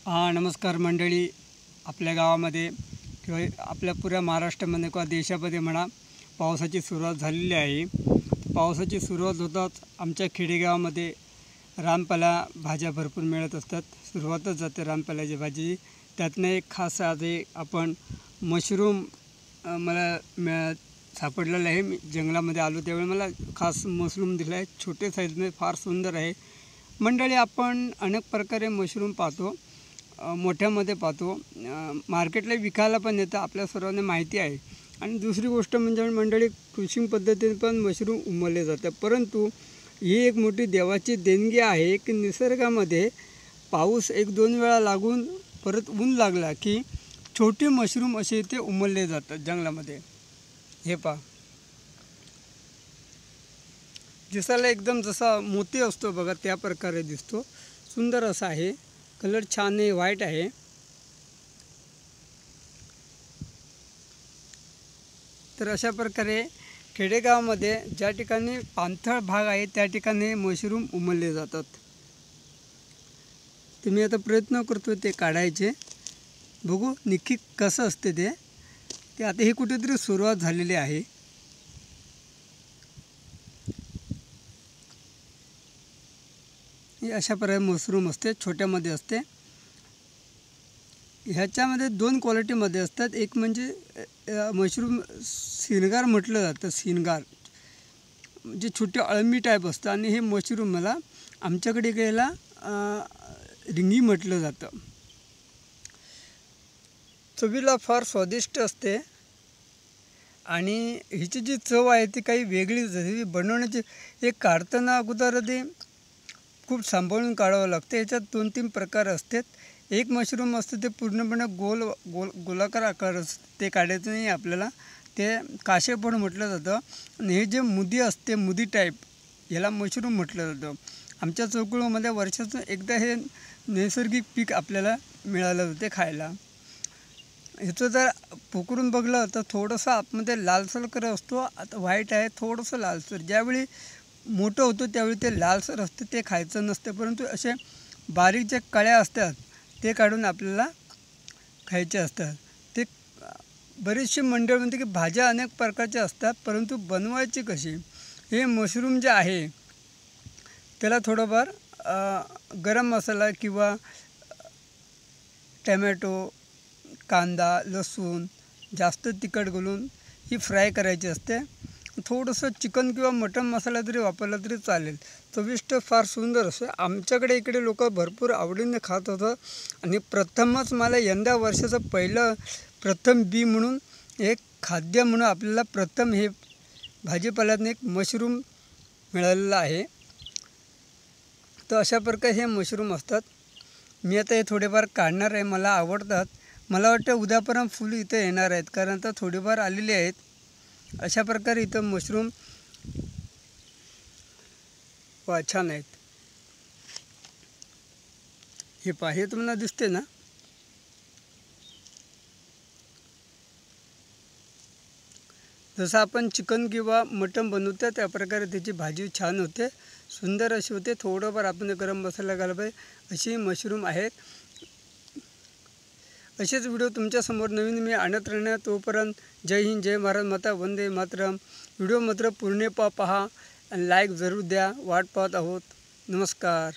नमस्कार मंडळी. आपल्या गावामध्ये किंवा आपल्या पुऱ्या महाराष्ट्रामध्ये किंवा देशामध्ये म्हणा, पावसाची सुरुवात झालेली आहे. पावसाची सुरुवात होताच आमच्या खेडेगावामध्ये रानपाला भाज्या भरपूर मिळत असतात. सुरुवातच जाते रानपाल्याची भाजी. त्यातनं एक खास आज आपण मशरूम मला सापडलेलं आहे. मी जंगलामध्ये आलो त्यावेळी मला खास मशरूम दिला आहे. छोटे साईजमध्ये फार सुंदर आहे. मंडळी, आपण अनेक प्रकारे मशरूम पाहतो, मोठ्यामध्ये पाहतो, मार्केटला विकायला पण येतं, आपल्या सर्वांना माहिती आहे. आणि दुसरी गोष्ट म्हणजे मंडळी, कृषी पद्धतीने पण मशरूम उमलले जातं. परंतु ही एक मोठी देवाची देणगी आहे की निसर्गामध्ये पाऊस 1-2 वेळा लागून परत ऊन लागला की छोटे मशरूम असे ते उमलले जातात जंगलामध्ये. हे पहा, दिसायला एकदम जसा मोती असतो बघा त्या प्रकारे दिसतो. सुंदर असा आहे, कलर छान आहे, व्हाईट आहे. तर अशा प्रकारे खेडेगावामध्ये ज्या ठिकाणी पाणथळ भाग आहे त्या ठिकाणी मशरूम उमलले जातात. तर मी आता प्रयत्न करतो ते काढायचे, बघू नक्की कसं असते ते आता ही कुठेतरी सुरुवात झालेली आहे. हे अशा प्रकारे मशरूम असते, छोट्यामध्ये असते. ह्याच्यामध्ये 2 क्वालिटीमध्ये असतात. एक म्हणजे मशरूम सिनगार म्हटलं जातं. सिनगार म्हणजे छोटे अळमी टाईप असतं. आणि हे मशरूम मला आमच्याकडे गेला रिंगी म्हटलं जातं. चवीला फार स्वादिष्ट असते आणि हिची जी चव आहे ती काही वेगळीच असते. बनवण्याची एक काढताना अगोदर ते खूप सांभाळून काढावं लागतं. याच्यात 2-3 प्रकार असतात. एक मशरूम असतं ते पूर्णपणे गोलाकार आकार असतं, ते काढायचं नाही आपल्याला. ते काशेपड म्हटलं जातं. आणि हे जे मुदी असते, मुदी टाईप, याला मशरूम म्हटलं जातं. आमच्या चौकळीमध्ये वर्षातून एकदा हे नैसर्गिक पीक आपल्याला मिळालं जाते खायला. ह्याचं जर पोकरून बघलं तर थोडंसं आतमध्ये लालसर कलर असतो. आता व्हाईट आहे, थोडंसं लालसर. ज्यावेळी मोठं होतं त्यावेळी ते लालसर असतं, ते खायचं नसतं. परंतु असे बारीक जे कळ्या असतात ते काढून आपल्याला खायचे असतात. ते बरीचशी मंडळ म्हणते की भाज्या अनेक प्रकारच्या असतात, परंतु बनवायची कशी. हे मशरूम जे आहे त्याला थोडंफार गरम मसाला किंवा टमॅटो, कांदा, लसूण जास्त तिखट घालून ही फ्राय करायची असते. थोडंसं चिकन किंवा मटण मसाला जरी वापरला तरी चालेल. चविष्ट फार सुंदर असते. आमच्याकडे इकडे लोक भरपूर आवडीने खात होतं. आणि प्रथमच मला यंदा वर्षाचं प्रथम बी म्हणून एक खाद्य म्हणून आपल्याला प्रथम हे भाजीपाल्यातून एक मशरूम मिळालेलं आहे. तर अशा प्रकारे हे मशरूम असतात. मी आता हे थोडेफार काढणार आहे, मला आवडतात. मला वाटतं उद्यापर्यंत फुल इथं येणार आहेत, कारण आता थोडेफार आलेले आहेत. अशा प्रकारे इथं मशरूम छान आहेत. हे पहा, हे तुम्हाला दिसते ना. जसं आपण चिकन किंवा मटण बनवतो त्या प्रकारे त्याची भाजी छान होते, सुंदर अशी होते. थोडंफार आपण गरम मसाला घालायला पाहिजे, अशी मशरूम आहेत. असेच व्हिडिओ तुमच्यासमोर नवीन मी आणत राहणार. तोपर्यंत जय हिंद, जय महाराज माता, वंदे मातरम. व्हिडिओ मात्र पूर्ण पहा आणि लाईक जरूर द्या. वाट पाहत आहोत. नमस्कार.